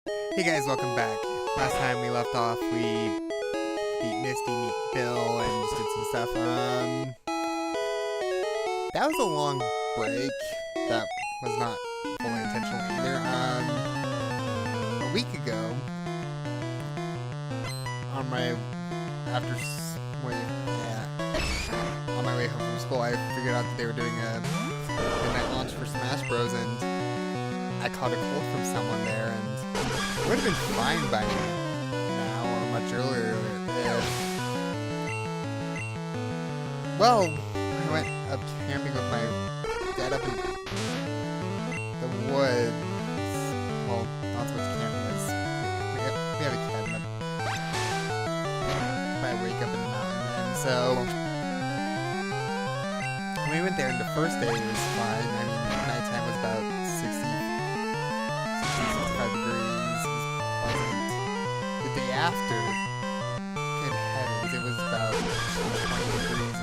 Hey guys, welcome back. Last time we left off, we beat Misty, meet Bill, and just did some stuff. That was a long break. That was not fully intentional either. A week ago, on my on my way home from school, I figured out that they were doing a midnight launch for Smash Bros. And I caught a cold from someone there, and it would have been fine by now or much earlier if... Well, I went up camping with my dad up in the woods. Well, not so much camping as we have a cabin up by wake up in the mountain. And so when we went there, and the first day was fine. I mean, nighttime was about 65 degrees. It was pleasant. The day after, good heavens, it was about 20 degrees.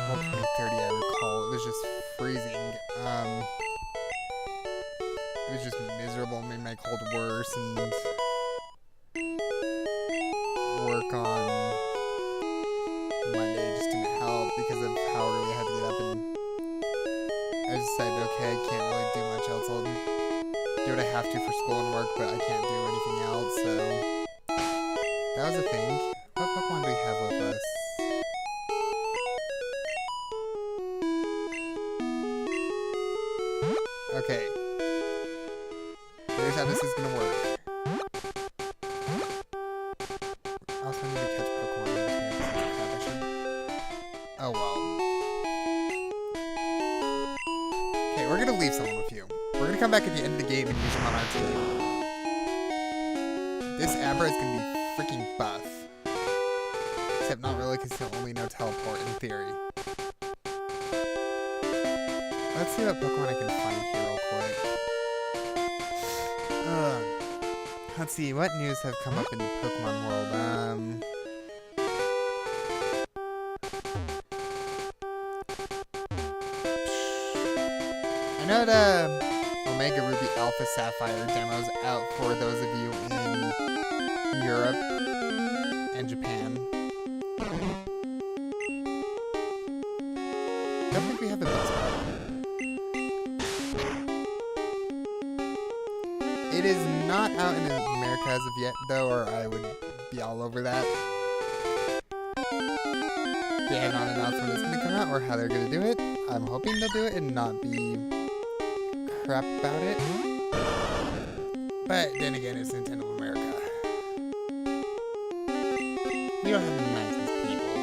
Well, 20, 30, I recall. It was just freezing. It was just miserable. It made my cold worse, and work on Monday just didn't help because of how early I had to get up, and I decided, okay, I can't really do much else. I'll do what I have to for school and work, but I can't do anything else, so that was a thing. What Pokemon do we have with us? Okay. Here's how this is gonna work. Also, I need to catch Pokemon. Oh well. Okay, we're gonna leave someone with you. We're gonna come back at the end of the game and use him on our team. This Abra is gonna be freaking buff. Except not really, because he'll only know Teleport in theory. Let's see what Pokemon I can find here real quick. Let's see, what news have come up in the Pokemon world? I know the Omega Ruby Alpha Sapphire demo's out for those of you in Europe and Japan. Don't think we have the best one. It is not out in America as of yet, though, or I would be all over that. They have not announced when it's going to come out or how they're going to do it. I'm hoping they'll do it and not be crap about it. But then again, it's Nintendo America. We don't have the nicest people.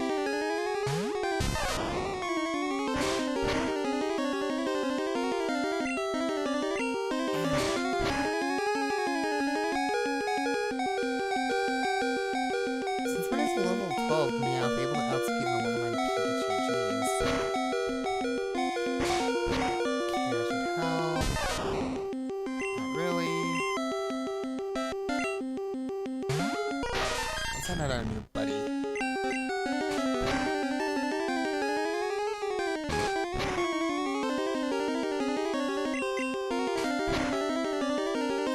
Since when is the level 12 Meowth able to outspeed the level 9 Pikachu? Jeez. Not really. Let's send out our new buddy.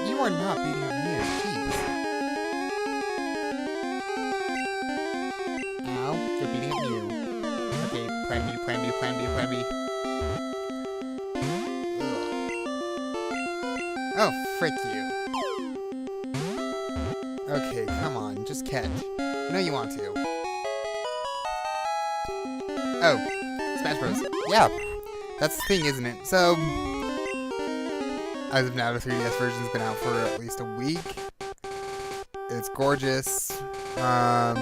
You are not beating up Mew, jeez. Ow, you're beating up Mew. Okay, plan B, plan B, plan B, plan B. Oh, frick you. Okay, come on, just catch. I know you want to. Oh, Smash Bros. Yeah, that's the thing, isn't it? So, as of now, the 3DS version's been out for at least a week. It's gorgeous. I'm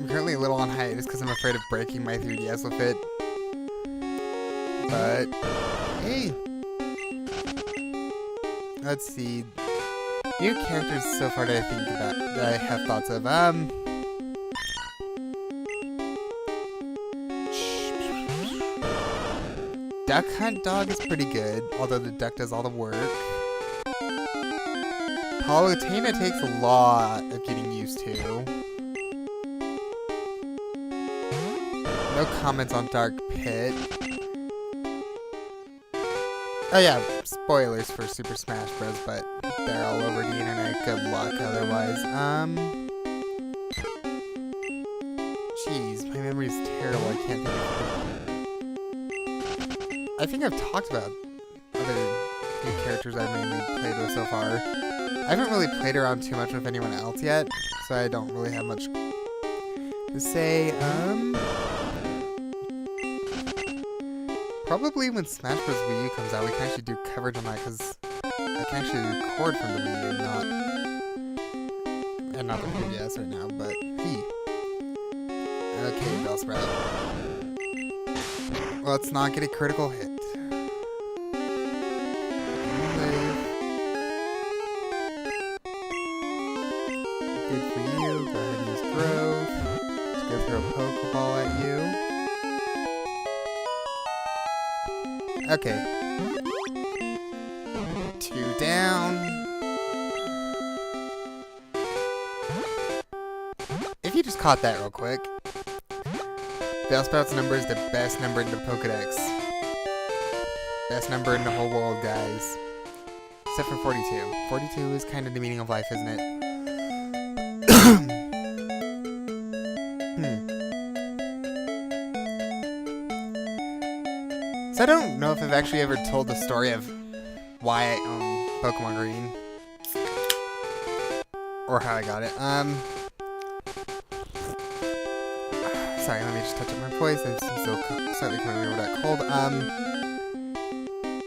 currently a little on hiatus because I'm afraid of breaking my 3DS with it. But, hey. Let's see. New characters so far that I think about, that I have thoughts of. Duck Hunt Dog is pretty good, although the duck does all the work. Palutena takes a lot of getting used to. No comments on Dark Pit. Oh yeah, spoilers for Super Smash Bros, but they're all over the internet. Good luck otherwise. Jeez, my memory's terrible. I can't think of it. I think I've talked about other new characters I've mainly played with so far. I haven't really played around too much with anyone else yet, so I don't really have much to say. Probably when Smash Bros. Wii U comes out, we can actually do coverage on that, because I can actually record from the Wii U, not the 3DS right now, but okay, Bellsprout. Let's not get a critical hit. Good for you. Go ahead and use growth. Just go throw a Pokeball at you. Okay. 2 down. If you just caught that real quick, Bellsprout's number is the best number in the Pokedex. Best number in the whole world, guys. Except for 42. 42 is kind of the meaning of life, isn't it? So I don't know if I've actually ever told the story of why I own Pokemon Green. Or how I got it. Sorry, let me just touch up my voice. I'm still slightly coming over that cold.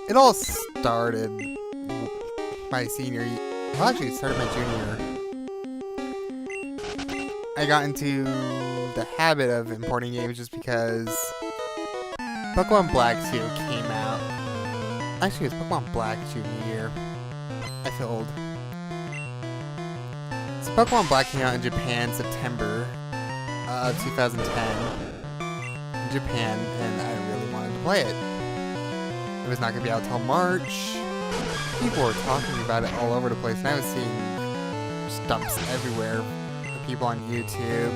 It all started my senior year. Well, actually, it started my junior year. I got into the habit of importing games just because Pokemon Black 2 came out. Actually, it was Pokemon Black junior year. I feel old. So Pokemon Black came out in Japan September 2010 in Japan, and I really wanted to play it. It was not going to be out till March. People were talking about it all over the place, and I was seeing stumps everywhere of people on YouTube.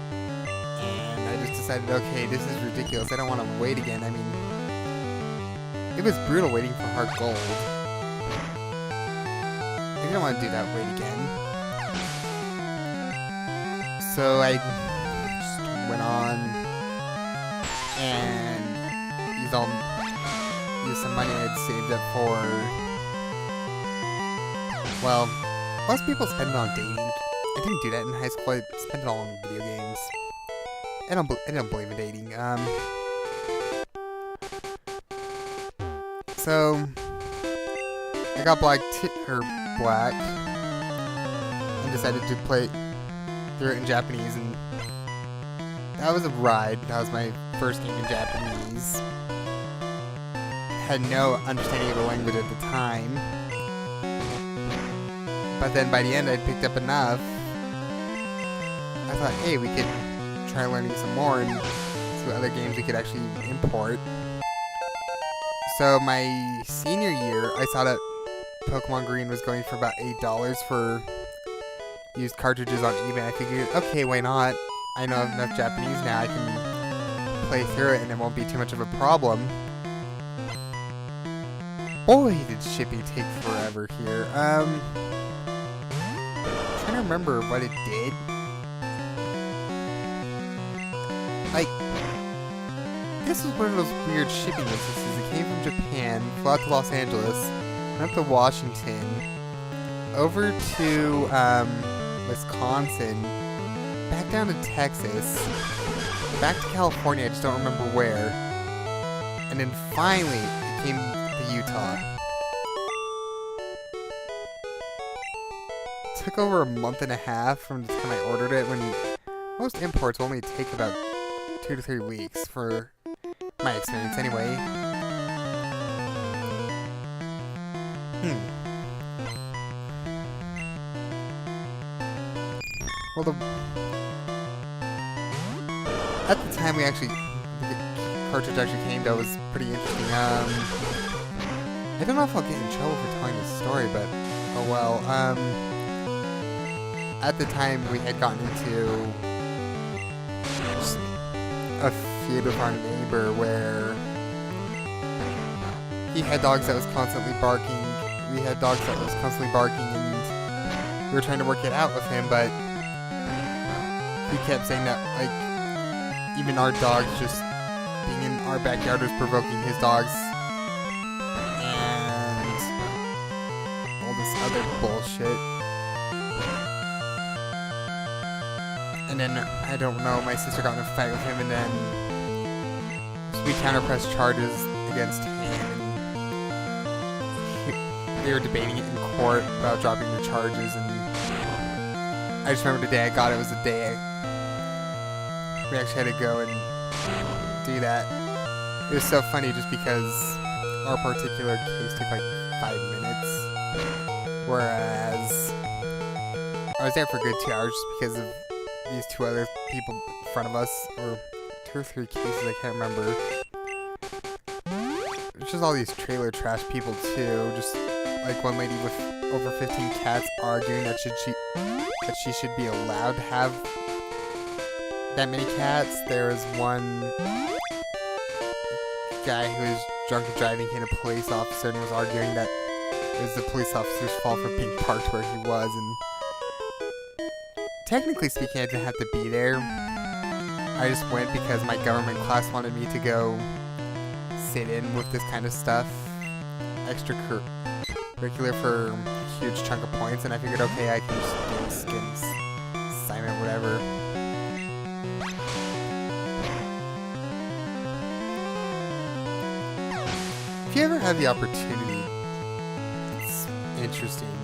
And I just decided, okay, this is ridiculous. I don't want to wait again. I mean, it was brutal waiting for Heart Gold. I didn't want to do that wait again. So I just went on and used some money I'd saved up for. Well, most people spend it on dating. I didn't do that in high school. I spent it all on video games. I don't believe in dating. So I got Black and decided to play through it in Japanese, and that was a ride. That was my first game in Japanese. Had no understanding of the language at the time, but then by the end I picked up enough. I thought, hey, we could try learning some more and see what other games we could actually import. So my senior year, I saw that Pokemon Green was going for about $8 for used cartridges on eBay. I figured, okay, why not? I know enough Japanese now, I can play through it and it won't be too much of a problem. Boy, did shipping take forever here. I'm trying to remember what it did. Like, this was one of those weird shipping instances. It came from Japan, flew out to Los Angeles, went up to Washington, over to Wisconsin, back down to Texas, back to California, I just don't remember where, and then finally it came to Utah. It took over a month and a half from the time I ordered it, when most imports only take about 2 to 3 weeks, for my experience anyway. Well, at the time the cartridge actually came, that was pretty interesting. I don't know if I'll get in trouble for telling this story, but oh well. At the time we had gotten into a feud with our neighbor where he had dogs that was constantly barking. We had dogs that was constantly barking, and we were trying to work it out with him, but he kept saying that, like, even our dogs just being in our backyard was provoking his dogs, and all this other bullshit. And then, I don't know, my sister got in a fight with him, and then we counter-pressed charges against him, and they were debating it in court about dropping the charges, and I just remember the day I got it was the day we actually had to go and do that. It was so funny just because our particular case took like 5 minutes, whereas I was there for a good 2 hours just because of these 2 other people in front of us, or 2 or 3 cases, I can't remember. It's just all these trailer trash people too, just like one lady with over 15 cats arguing that she should be allowed to have that many cats. There was one guy who was drunk and driving, hit a police officer, and was arguing that it was the police officer's fault for being parked where he was, and technically speaking, I didn't have to be there. I just went because my government class wanted me to go sit in with this kind of stuff, extracurricular for a huge chunk of points, and I figured, okay, I can just do a skins assignment, whatever. If you ever have the opportunity, it's interesting.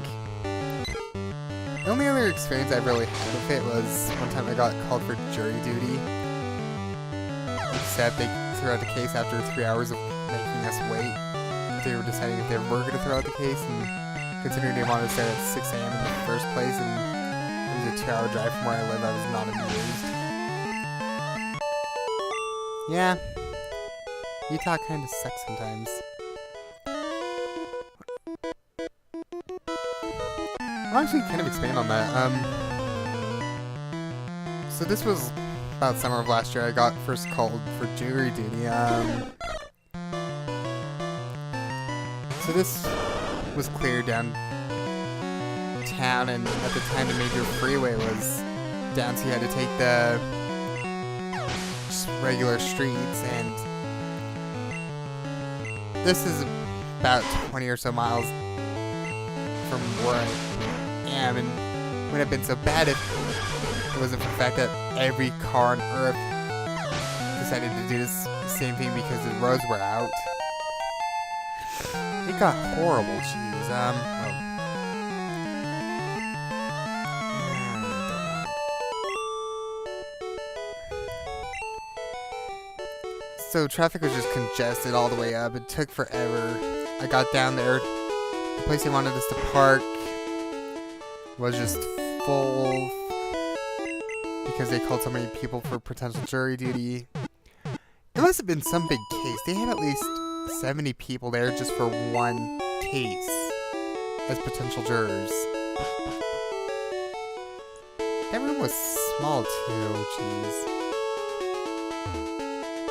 The only other experience I really had with it was one time I got called for jury duty. Except they threw out the case after 3 hours of making us wait. They were deciding if they were going to throw out the case, and considering they wanted to start at 6 a.m. in the first place, and it was a 2-hour drive from where I live, I was not amused. Yeah, Utah kind of sucks sometimes. I'll actually kind of expand on that. So this was about summer of last year. I got first called for jury duty. So this was clear downtown, and at the time the major freeway was down, so you had to take the just regular streets, and this is about 20 or so miles from where I am, and wouldn't have been so bad if it wasn't for the fact that every car on Earth decided to do this same thing because the roads were out. It got horrible, jeez. So traffic was just congested all the way up. It took forever. I got down there. The place they wanted us to park was just full because they called so many people for potential jury duty. It must have been some big case. They had at least 70 people there just for one case as potential jurors. That room was small too, jeez.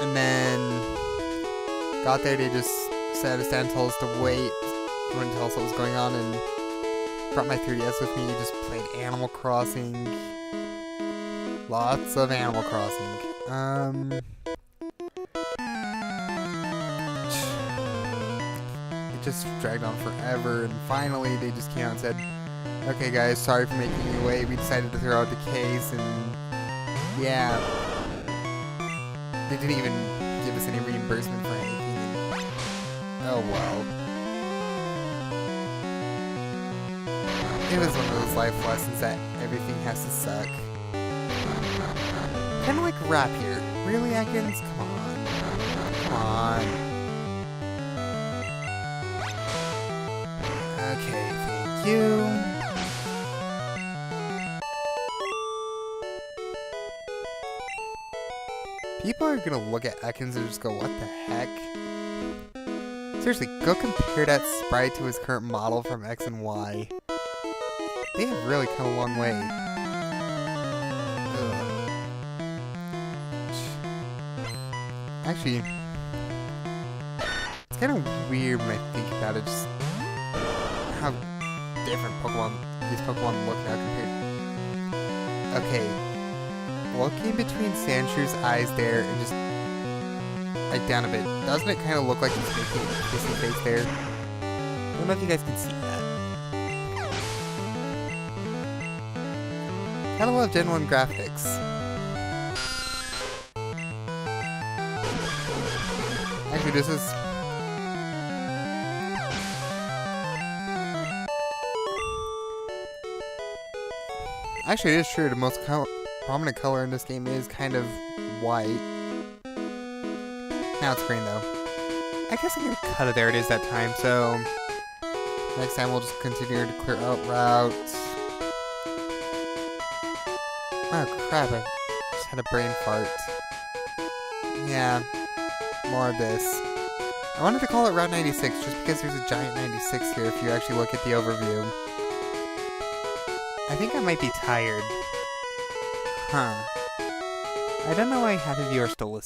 And then got there, they just sat us down, told us to wait. They wouldn't tell us what was going on, and brought my 3DS with me, just played Animal Crossing. Lots of Animal Crossing. It just dragged on forever, and finally they just came out and said, okay guys, sorry for making you wait, we decided to throw out the case, and yeah. They didn't even give us any reimbursement for anything. Oh well. It was one of those life lessons that everything has to suck. Kinda like rap here. Really, Atkins? Come on. Come on. Okay, thank you. People are gonna look at Atkins and just go, what the heck? Seriously, go compare that sprite to his current model from X and Y. They have really come a long way. Ugh. Actually, it's kind of weird when I think about it, just how different these Pokemon look now compared. Okay, looking between Sandshrews' eyes there and just like down a bit, doesn't it kind of look like he's making a kissy face there? I don't know if you guys can see that. Kind of love Gen 1 graphics. Actually, this is... Actually, it is true. The most prominent color in this game is kind of white. Now it's green, though. I guess I'm going to cut it. There it is that time, so... Next time we'll just continue to clear out routes. Oh crap, I just had a brain fart. Yeah, more of this. I wanted to call it Route 96 just because there's a giant 96 here if you actually look at the overview. I think I might be tired. Huh. I don't know why half of you are still listening.